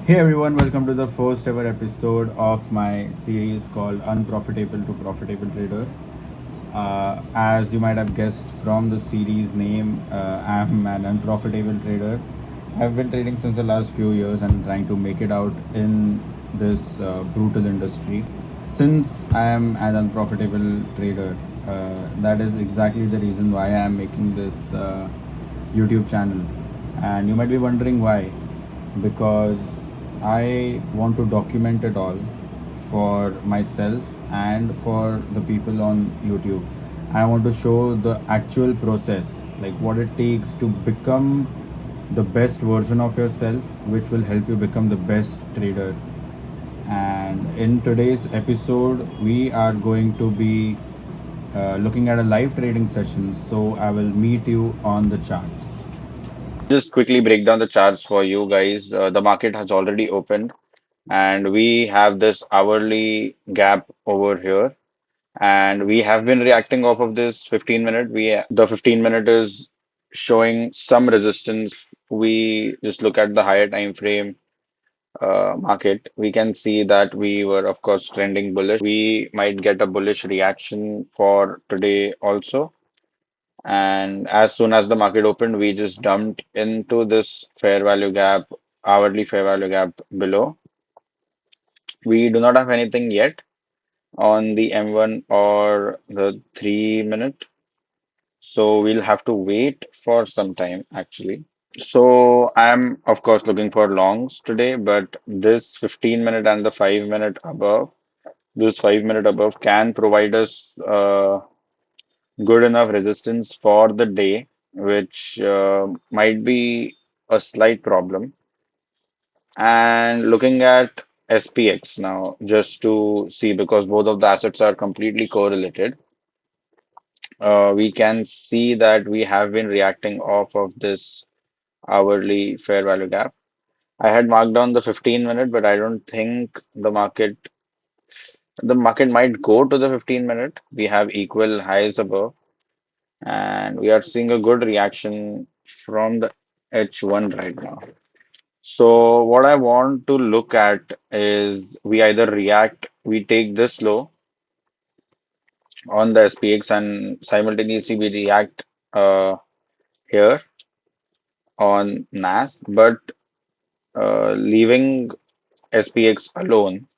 Hey everyone, welcome to the first ever episode of my series called Unprofitable to Profitable Trader. As you might have guessed from the series name, I'm an unprofitable trader. I've been trading since the last few years and trying to make it out in this brutal industry. Since I am an unprofitable trader, that is exactly the reason why I am making this YouTube channel. And you might be wondering why. Because I want to document it all for myself and for the people on YouTube. I want to show the actual process, like what it takes to become the best version of yourself, which will help you become the best trader. And in today's episode, we are going to be looking at a live trading session. So I will meet you on the charts. I'll just quickly break down the charts for you guys. The market has already opened, and we have this hourly gap over here. And we have been reacting off of this 15 minute. The 15 minute is showing some resistance. If we just look at the higher time frame market, we can see that we were, of course, trending bullish. We might get a bullish reaction for today also. And as soon as the market opened, we just dumped into this fair value gap, hourly fair value gap below. We do not have anything yet on the M1 or the 3 minute, so we'll have to wait for some time actually. So I'm of course looking for longs today, but this 15 minute and the 5 minute above, this 5 minute above can provide us good enough resistance for the day, which might be a slight problem. And looking at SPX now, just to see, because both of the assets are completely correlated, we can see that we have been reacting off of this hourly fair value gap. I had marked down the 15 minute, but I don't think the market might go to the 15 minute. We have equal highs above, and we are seeing a good reaction from the H1 right now. So what I want to look at is we take this low on the SPX and simultaneously we react here on NAS, but leaving SPX alone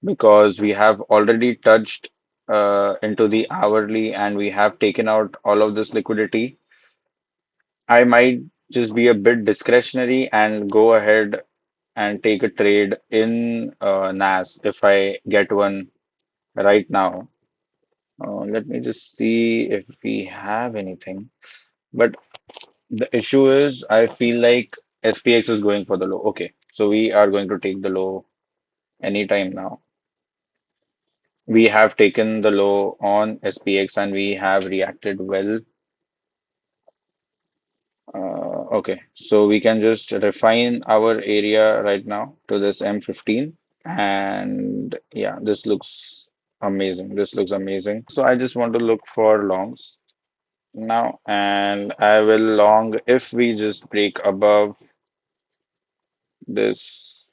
because we have already touched into the hourly and we have taken out all of this liquidity. I might just be a bit discretionary and go ahead and take a trade in NAS if I get one right now. Let me just see if we have anything. But the issue is, I feel like SPX is going for the low. Okay, so we are going to take the low anytime now. We have taken the low on SPX and we have reacted well. Okay, so we can just refine our area right now to this M15. And yeah, this looks amazing. This looks amazing. So I just want to look for longs now, and I will long if we just break above this.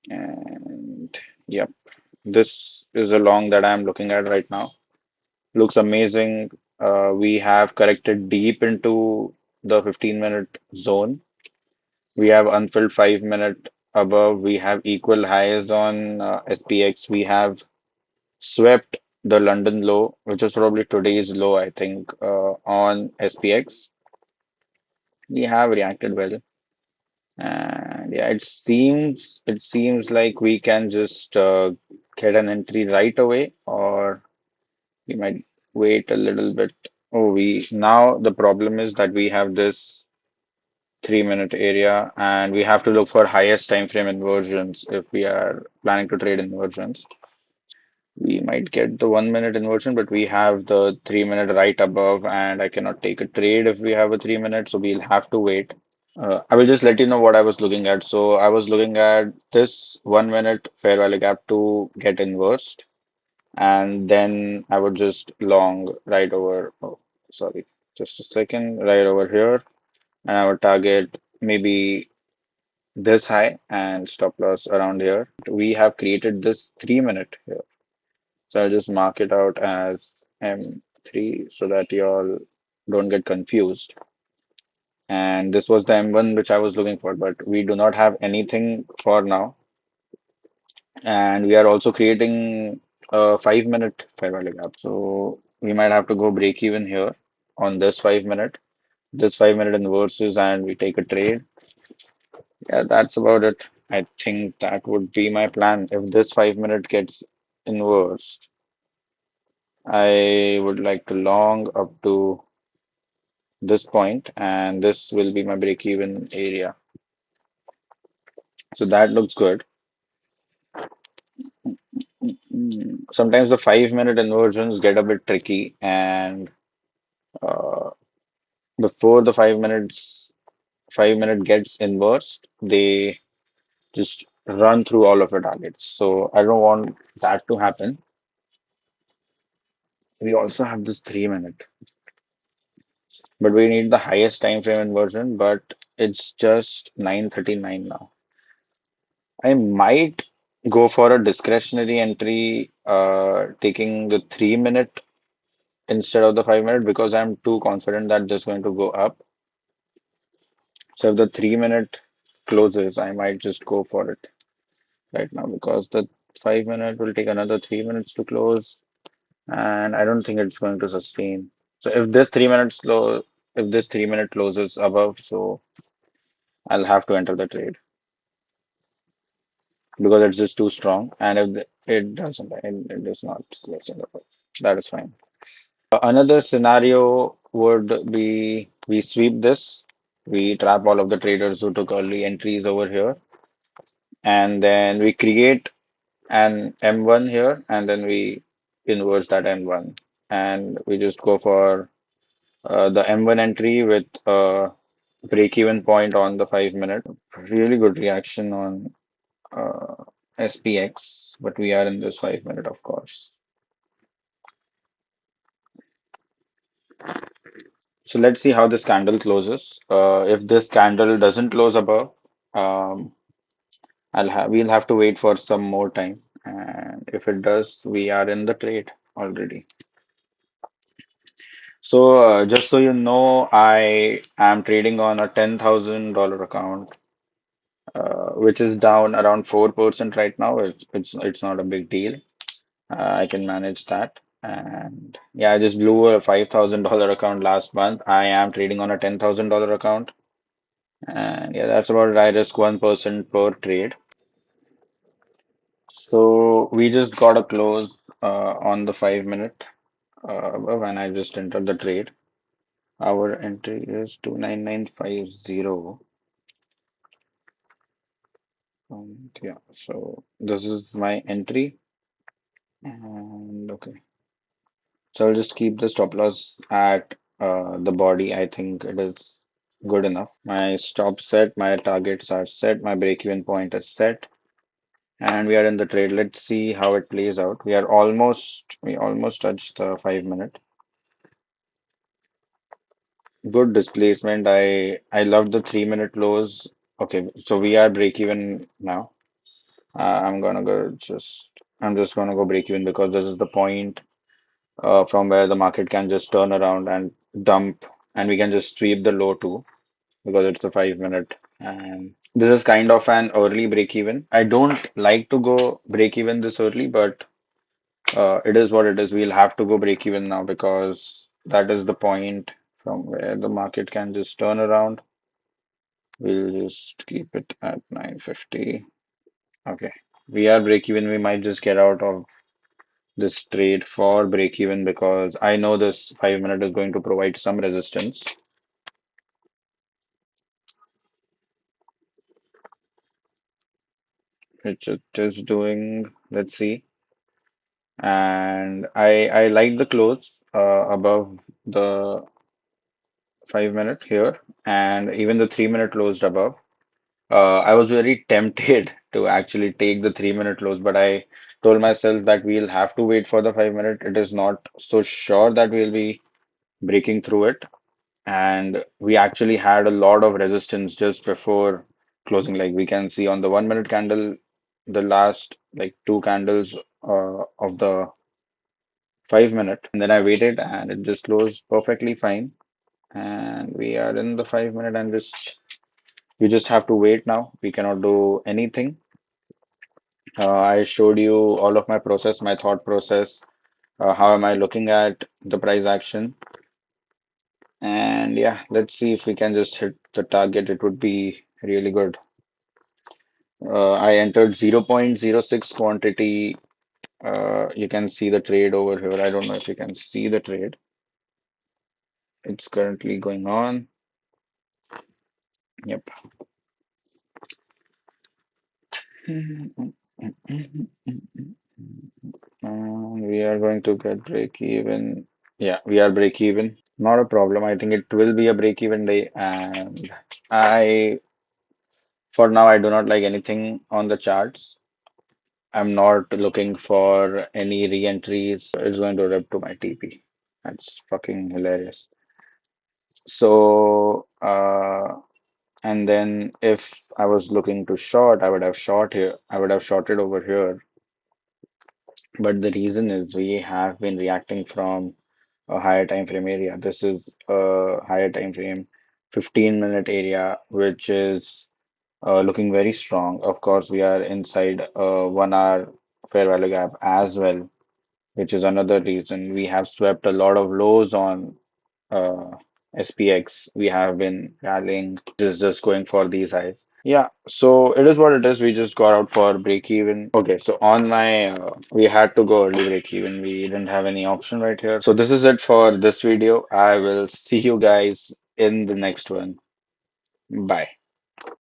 And yep, this is a long that I'm looking at right now. Looks amazing. We have corrected deep into the 15-minute zone. We have unfilled 5 minute above. We have equal highs on SPX. We have swept the London low, which is probably today's low, I think, on SPX. We have reacted well. And yeah, it seems like we can just get an entry right away, or we might wait a little bit. Oh, we now the problem is that we have this 3 minute area, and we have to look for highest time frame inversions if we are planning to trade inversions. We might get the 1 minute inversion, but we have the 3 minute right above, and I cannot take a trade if we have a 3 minute, so we'll have to wait. I will just let you know what I was looking at. So I was looking at this 1 minute fair value gap to get inversed, and then I would just long right over. Oh, sorry, just a second, right over here, and I would target maybe. this high and stop loss around here. We have created this 3 minute here. So I'll just mark it out as M3 so that you all don't get confused. And this was the M1 which I was looking for, but we do not have anything for now. And we are also creating a 5 minute fair value gap. So we might have to go break even here on this 5 minute. This 5 minute inverses and we take a trade. Yeah, that's about it. I think that would be my plan. If this 5 minute gets inversed, I would like to long up to this point, and this will be my break-even area. So that looks good. Sometimes the 5 minute inversions get a bit tricky, and uh, before the 5 minute gets inversed, they just run through all of your targets. So I don't want that to happen. We also have this 3 minute, but we need the highest time frame inversion, but it's just 9:39 now. I might go for a discretionary entry, taking the 3 minute instead of the 5 minute because I'm too confident that this is going to go up. So if the 3 minute closes, I might just go for it right now because the 5 minute will take another 3 minutes to close, and I don't think it's going to sustain. So if this 3 minute closes above, so I'll have to enter the trade because it's just too strong. And if it doesn't, it does not close above, that is fine. Another scenario would be we sweep this, we trap all of the traders who took early entries over here, and then we create an M1 here, and then we inverse that M1, and we just go for the M1 entry with a break-even point on the 5 minute. Really good reaction on uh, SPX, but we are in this 5 minute, of course. So let's see how this candle closes. If this candle doesn't close above, um, we'll have to wait for some more time. And if it does, we are in the trade already. So just so you know, I am trading on a $10,000 account, which is down around 4% right now. It's not a big deal. I can manage that. And yeah, I just blew a $5,000 account last month. I am trading on a $10,000 account. And yeah, that's about it. I risk 1% per trade. So we just got a close on the 5 minute when I just entered the trade. Our entry is 29950. Yeah, so this is my entry. And okay. So I'll just keep the stop loss at the body. I think it is good enough. My stop set, my targets are set, my break-even point is set. And we are in the trade. Let's see how it plays out. We almost touched the 5 minute. Good displacement. I love the 3 minute lows. Okay, so we are break even now. I'm just gonna go break even because this is the point from where the market can just turn around and dump, and we can just sweep the low too because it's a 5 minute. And this is kind of an early break even. I don't like to go break even this early, but it is what it is. We'll have to go break even now because that is the point from where the market can just turn around. We'll just keep it at 950. Okay. We are break even. We might just get out of this trade for break even because I know this 5 minute is going to provide some resistance, which it is doing. Let's see. And I like the close above the 5 minute here, and even the 3 minute closed above. I was very tempted to actually take the 3 minute lows, but I told myself that we'll have to wait for the 5 minute. It is not so sure that we'll be breaking through it. And we actually had a lot of resistance just before closing. Like we can see on the 1 minute candle, the last like two candles of the 5 minute, and then I waited and it just closed perfectly fine. And we are in the 5 minute and just you just have to wait now. We cannot do anything. I showed you all of my process, my thought process. How am I looking at the price action? And yeah, let's see if we can just hit the target. It would be really good. I entered 0.06 quantity. You can see the trade over here. I don't know if you can see the trade. It's currently going on. Yep. We are going to get break even. Yeah, we are break even. Not a problem. I think it will be a break even day. And I, for now, I do not like anything on the charts. I'm not looking for any re-entries. It's going to rip to my TP. That's fucking hilarious. So, and then if I was looking to short, I would have short here. I would have shorted over here. But the reason is we have been reacting from a higher time frame area. This is a higher time frame, 15-minute area, which is looking very strong. Of course, we are inside a 1 hour fair value gap as well, which is another reason we have swept a lot of lows on uh, SPX. We have been rallying, just going for these highs. Yeah, so it is what it is. We just got out for break even. Okay, so on my, we had to go early break even. We didn't have any option right here. So this is it for this video. I will see you guys in the next one. Bye.